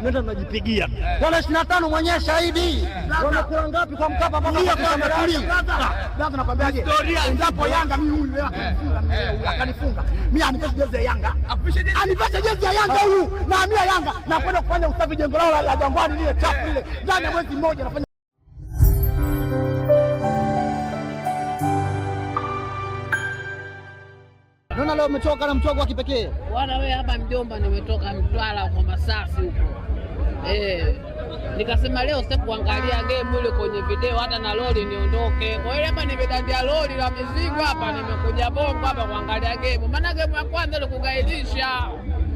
Nenda tunajipigia. Bwana 25 mwenyewe shahidi. Wanakula ngapi kwa Mkapa mpaka Gaza nakwambiaje? Endapo Yanga mimi huyu leo akanifunga. Mimi anipeshe jezi ya Yanga. Anipeshe jezi ya Yanga huyu. Na mimi Yanga nakwenda kufanya usafi jengo lao la Jangwani lile chafu lile. Ndani ya mwezi mmoja nafanya. Naona leo umetoka na mchogo wa kipekee. Bwana wewe hapa mjomba, nimetoka Mtwara kwa Masasi huko. Nikasema leo sasa kuangalia game ile kwenye video hata na lori niondoke. Kwa hiyo hapa nimedandia lori la mizigo hapa, nimekuja Bongo hapa kuangalia game. Maana game ya kwanza ile kugailisha.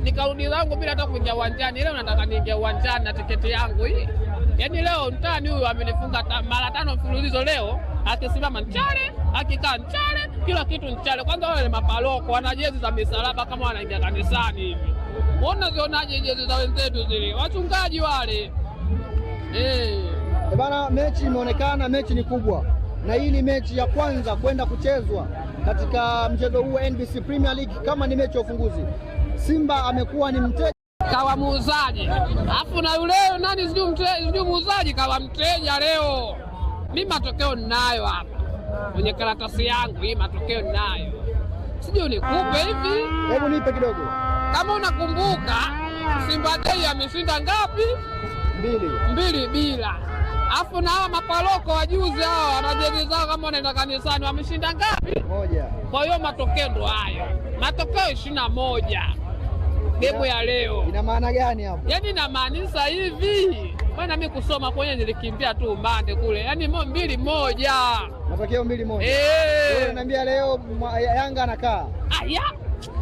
Nikarudi zangu bila hata kuingia uwanjani. Leo nataka niingie uwanjani na tiketi yangu hii. Yaani leo mtani huyu amenifunga mara 5 mfululizo leo. Akisimama nchale, akikaa nchale, kila kitu nchale. Kwanza wale mapaloko wana jezi za misalaba kama wanaingia kanisani hivi. Mbona zionaje jezi za wenzetu zile? Wachungaji wale. Bana, mechi imeonekana mechi ni kubwa. Na hii ni mechi ya kwanza kwenda kuchezwa katika mchezo huu NBC Premier League kama ni mechi ya ufunguzi. Simba amekuwa ni mteja kawa muuzaji. Alafu na yule nani sijui muuzaji kawa mteja leo. Mimi matokeo ninayo hapa. Kwenye karatasi yangu hii matokeo ninayo. Sijui nikupe hivi. Hebu nipe kidogo. Kama unakumbuka Simba Day ameshinda ngapi? 2 bila. Alafu na hawa mapaloko wajuzi hao wanajezi zao kama wanaenda kanisani wameshinda ngapi? 1. Kwa hiyo matokeo ndo hayo. Matokeo 21. Game ya leo. Ina maana gani hapo? Yaani inamaanisha hivi. Maana mimi kusoma kwenye nilikimbia tu mbande kule. Yaani 2-1. Matokeo 2-1. Wewe unaniambia leo Yanga anakaa. Aya.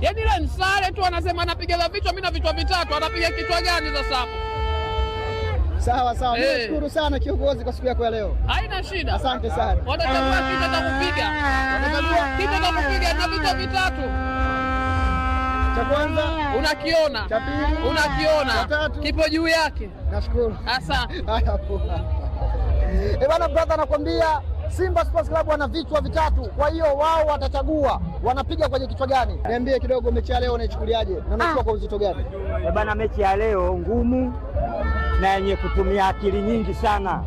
Yaani ile msale tu anasema anapiga vichwa, mimi na vichwa vitatu. Anapiga kichwa gani sasa hapo? Sawa. Nashukuru sana kiongozi kwa siku yako ya leo. Haina shida. Asante sana. Wanachagua kitu cha kupiga. Wanachagua kitu cha kupiga na vichwa vitatu. Cha kwanza unakiona, cha pili unakiona, kipo juu yake. Nashukuru. Asante. Haya poa. Bwana brother anakuambia Simba Sports Club wana vichwa vitatu, kwa hiyo wao watachagua wanapiga kwenye kichwa gani. Niambie kidogo mechi ya leo unaichukuliaje na unachukua kwa uzito gani? Bwana, mechi ya leo ngumu na yenye kutumia akili nyingi sana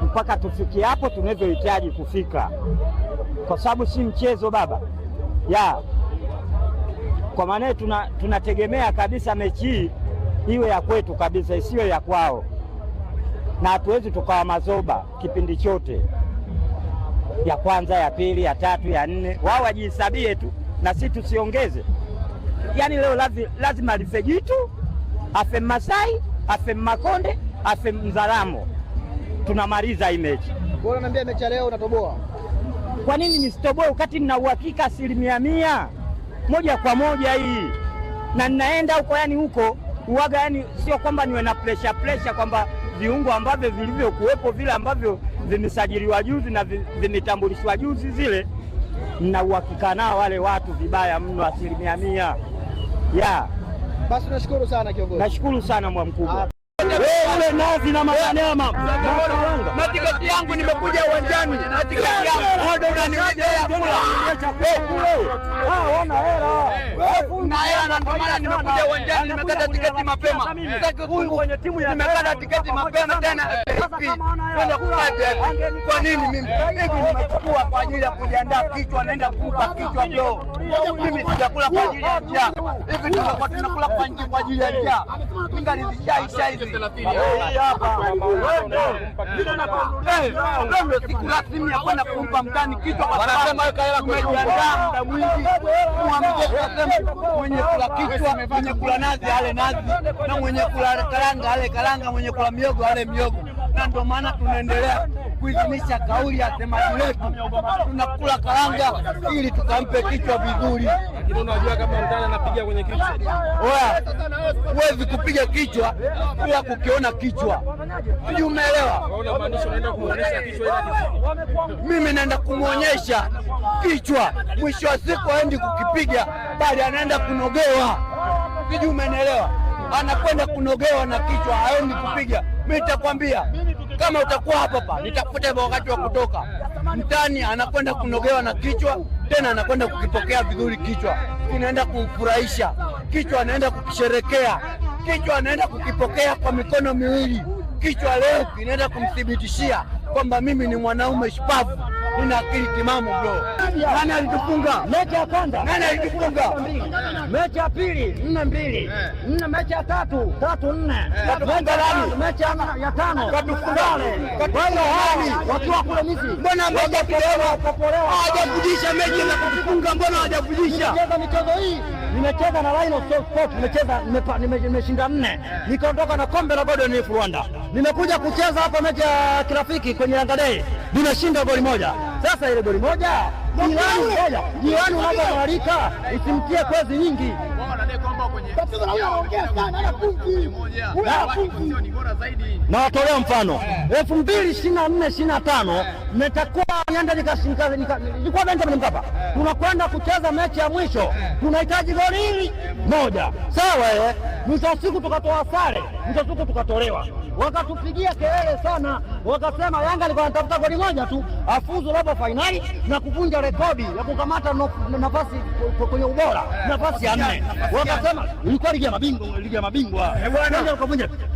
mpaka tufikie hapo tunazohitaji kufika, kwa sababu si mchezo baba ya kwa maana tunategemea kabisa mechi hii iwe ya kwetu kabisa, isiwe ya kwao, na hatuwezi tukawa mazoba kipindi chote, ya kwanza, ya pili, ya tatu, ya 4. Wao wajihesabie tu na sisi tusiongeze. Yaani leo lazima alife Jitu, afe Masai, afe Makonde, afe Mzalamo, tunamaliza hii mechi. Bora niambia mechi leo unatoboa. Kwa nini nisitoboe wakati nina uhakika 100% moja kwa moja hii, na ninaenda huko, yani huko uwaga, yani sio kwamba niwe na pressure kwamba viungo ambavyo vilivyokuwepo vile ambavyo vimesajiliwa juzi na vimetambulishwa juzi zile, nina uhakika nao wale watu vibaya mno 100%. Ya basi nashukuru sana kiongozi. Nashukuru sana mwa mkubwa. Wewe nazi na manyama. Na tiketi yangu nimekuja uwanjani. Na tiketi yangu bado unaniletea kula. Ona hela. Na hela na ndio maana nimekuja uwanjani, nimekata tiketi mapema. Sitaki kwenye timu ya nimekata tiketi mapema tena. Kwenda kukata. Kwa nini mimi? Hivi nimechukua kwa ajili ya kujiandaa kichwa, naenda kupa kichwa bro. Mimi sijakula kwa ajili ya njaa. Hivi tunakuwa tunakula kwa ajili ya njaa. Minga nizishaisha hizi. Hapa. Ndio siku rasmi ya kwenda kumpa mtani kichwa, kwa sababu tumejiandaa muda mwingi. Mwenye kula kichwa, mwenye kula nazi ale nazi, na mwenye kula karanga ale karanga, mwenye kula miogo ale miogo. Na ndio maana tunaendelea kuidhinisha kauli ya semaji letu, tunakula karanga ili tukampe kichwa vizuri. Lakini unajua kama mtana anapiga kwenye kichwa. Oya, huwezi kupiga kichwa bila kukiona kichwa. Sijui umeelewa? Unamaanisha unaenda kumuonyesha kichwa ile? Mimi naenda kumuonyesha kichwa, mwisho wa siku aendi kukipiga, bali anaenda kunogewa. Sijui umeelewa? Anakwenda kunogewa na kichwa, haendi kupiga. Mimi nitakwambia kama utakuwa hapa nitafuta wakati wa kutoka mtani, anakwenda kunogewa na kichwa, tena anakwenda kukipokea vizuri kichwa, kinaenda kumfurahisha kichwa, anaenda kukisherekea kichwa anaenda kukipokea kwa mikono miwili. Kichwa leo kinaenda kumthibitishia kwamba mimi ni mwanaume shupavu, nina akili timamu bro. Nani alitufunga mechi ya kwanza? Nani alitufunga mechi ya pili 4-2, mechi ya tatu 3-4, mechi ya tano wakiwa kule Misri. Mbona hawajafundisha mechi na kutufunga? Mbona hawajafundisha? Michezo hii nimecheza na Rhino Sport, nimeshinda 4, nikaondoka na kombe la Golden Leaf Rwanda. Nimekuja kucheza hapa mechi ya kirafiki kwenye Yanga Day, nimeshinda goli moja. Sasa ile goli moja jirani unapoalika usimtie kwezi nyingi. Na watolea mfano 2024-25 nitakuwa nienda nilikuwa Benjamin Mkapa, tunakwenda kucheza mechi ya mwisho, tunahitaji goli hili moja, sawa mwisho wa siku tukatoa sare, mwisho wa siku tukatolewa, wakatupigia kelele sana, wakasema Yanga alikuwa anatafuta goli moja tu afuzu robo fainali na kuvunja rekodi ya kukamata nafasi kwenye ubora, nafasi ya 4. Wakasema ilikuwa ligi ya mabingwa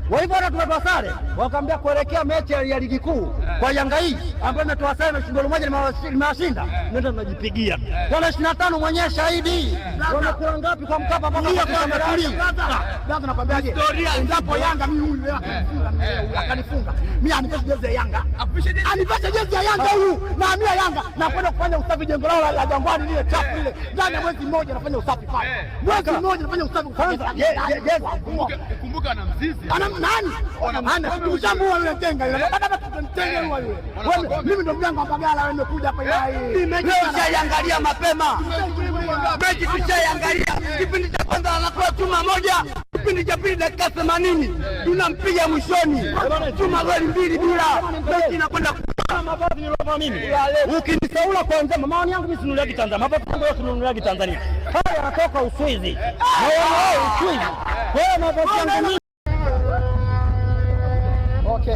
waivona, tumetoa sare, wakaambia kuelekea mechi ya ligi kuu kwa Yanga hii ambayo imetoa sare na shindo moja limewashinda, ndio tunajipigia. Tarehe 25 mwenyewe shahidi, wamekula ngapi kwa Mkapa mpaka Blaza nakwambiaje? Endapo Yanga mimi huyu leo akanifunga, mimi anipeshe jezi ya Yanga. Anipeshe jezi ya Yanga huyu. Na mimi Yanga nakwenda kufanya usafi jengo lao la Jangwani lile chafu lile. Ndani ya mwezi mmoja nafanya usafi pale. Mwezi mmoja nafanya usafi kwanza. Kumbuka na Mzizi. Ana nani? Ana tushamua yule tenga yule. Baba tutenga yule. Mimi ndo mjango wa Bagala wewe umekuja hapa hii. Mechi tushaiangalia mapema. Mechi tushaiangalia. Kipindi cha kwanza anakuwa chuma moja. Kipindi cha pili dakika 80 tunampiga mwishoni. Chuma goli 2 bila. Mechi inakwenda mavazi nilovaa mimi. Ukinisaula kwanza maoni yangu mimi sinunuliagi Tanzania. Mavazi yangu sinunuliagi Tanzania. Haya yanatoka Uswizi. Uswizi. Kwa mavazi yangu mimi. Okay.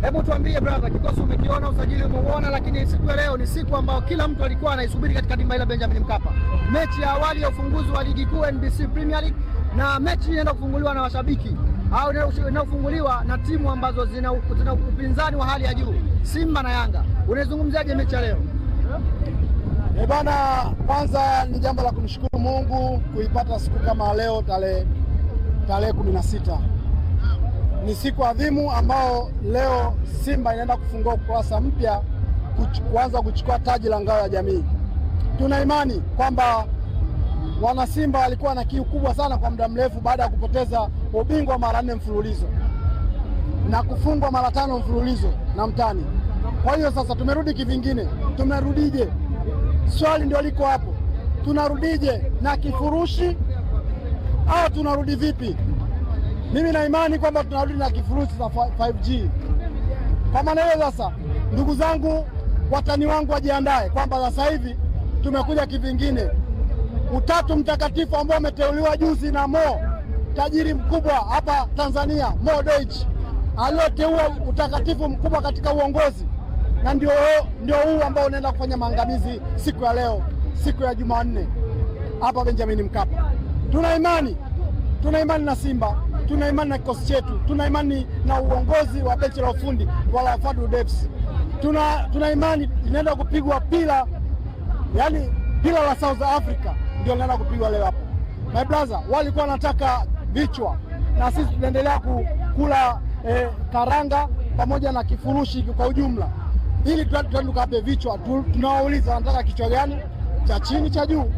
Hebu tuambie brother, kikosi umekiona, usajili umeuona, lakini siku ya leo ni siku ambayo kila mtu alikuwa anaisubiri katika dimba hili la Benjamin Mkapa. Mechi ya awali ya ufunguzi wa ligi kuu NBC Premier League, na mechi inaenda kufunguliwa na washabiki au inayofunguliwa na timu ambazo zina upinzani wa hali ya juu, Simba na Yanga. Unaizungumziaje mechi ya leo? Bwana, kwanza ni jambo la kumshukuru Mungu kuipata siku kama leo tarehe 16. Ni siku adhimu ambao leo Simba inaenda kufungua ukurasa mpya kuanza kuchukua taji la ngao ya jamii. Tuna imani kwamba wana Simba walikuwa na kiu kubwa sana kwa muda mrefu baada ya kupoteza ubingwa mara 4 mfululizo na kufungwa mara 5 mfululizo na mtani. Kwa hiyo sasa tumerudi kivingine. Tumerudije? Swali ndio liko hapo. Tunarudije na kifurushi au tunarudi vipi? Mimi na imani kwamba tunarudi na kifurushi za 5G. Kwa maana hiyo sasa, ndugu zangu, watani wangu wajiandae kwamba sasa hivi tumekuja kivingine. Utatu mtakatifu ambao umeteuliwa juzi na Mo, tajiri mkubwa hapa Tanzania, Mo Dewji, alioteua utakatifu mkubwa katika uongozi, na ndio huu ambao unaenda kufanya maangamizi siku ya leo, siku ya Jumanne hapa Benjamin Mkapa. Tuna imani na Simba, tuna imani na kikosi chetu, tuna imani na uongozi wa benchi la ufundi wa Fadlu Davids. Tuna imani inaenda kupigwa pila, yani pila la South Africa ndio inaenda kupigwa leo hapa. My brother, walikuwa wanataka vichwa na sisi tunaendelea kula karanga pamoja na kifurushi kwa ujumla, ili tukape vichwa. Tunawauliza wanataka kichwa gani, cha chini cha juu?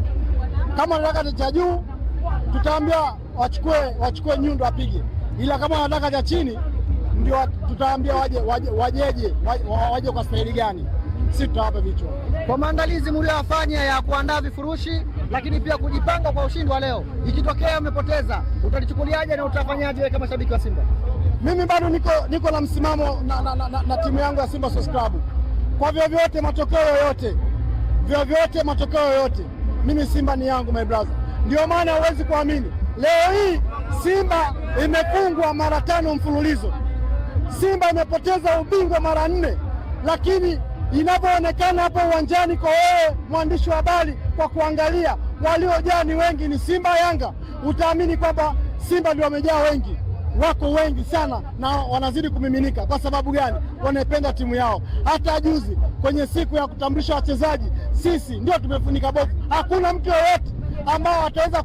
Kama wanataka cha juu tutaambia wachukue nyundo apige, ila kama wanataka cha chini ndio tutaambia waje kwa staili gani, sisi tutawapa vichwa. Kwa maandalizi mliyofanya ya kuandaa vifurushi lakini pia kujipanga kwa ushindi wa leo, ikitokea umepoteza utalichukuliaje na utafanyaje kama shabiki wa Simba? Mimi bado niko na msimamo na timu yangu ya Simba Sports Club. Kwa vyovyote matokeo yoyote, mimi Simba ni yangu, my brother. Ndio maana huwezi kuamini leo hii Simba imefungwa mara 5 mfululizo. Simba imepoteza ubingwa mara 4, lakini inavyoonekana hapo uwanjani kwa wewe mwandishi wa habari, kwa kuangalia waliojaa ni wengi, ni Simba Yanga, utaamini kwamba Simba ndio wamejaa wengi, wako wengi sana na wanazidi kumiminika. Kwa sababu gani? Wanaipenda timu yao. Hata juzi kwenye siku ya kutambulisha wachezaji, sisi ndio tumefunika bofu. Hakuna mtu yeyote ambao ataweza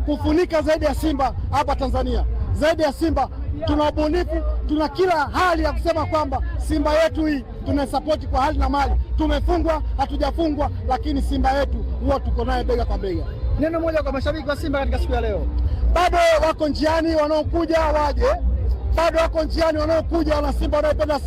kufunika zaidi ya Simba hapa Tanzania. Zaidi ya Simba tuna ubunifu, tuna kila hali ya kusema kwamba Simba yetu hii tunasapoti kwa hali na mali. Tumefungwa, hatujafungwa, lakini Simba yetu huwa tuko naye bega kwa bega. Neno moja kwa mashabiki wa Simba katika siku ya leo. Bado wako njiani, wanaokuja waje. Bado wako njiani, wanaokuja wana Simba wanaopenda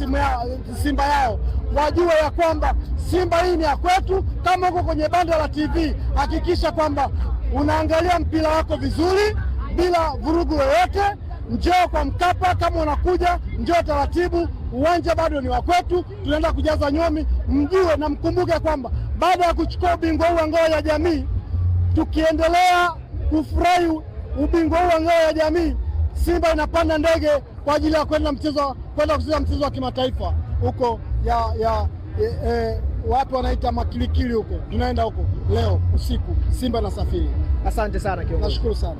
Simba yao wajue ya kwamba Simba hii ni ya kwetu. Kama uko kwenye banda la TV, hakikisha kwamba unaangalia mpira wako vizuri bila vurugu yoyote. Njoo kwa Mkapa, kama unakuja njoo taratibu, uwanja bado ni wa kwetu, tunaenda kujaza nyomi. Mjue na mkumbuke kwamba baada ya kuchukua ubingwa huu wa ngao ya jamii, tukiendelea kufurahi ubingwa huu wa ngao ya jamii, Simba inapanda ndege kwa ajili ya kwenda kucheza mchezo wa kimataifa huko watu wanaita Makilikili huko. Tunaenda huko leo usiku, Simba nasafiri. Asante sana kiongozi. Nashukuru sana.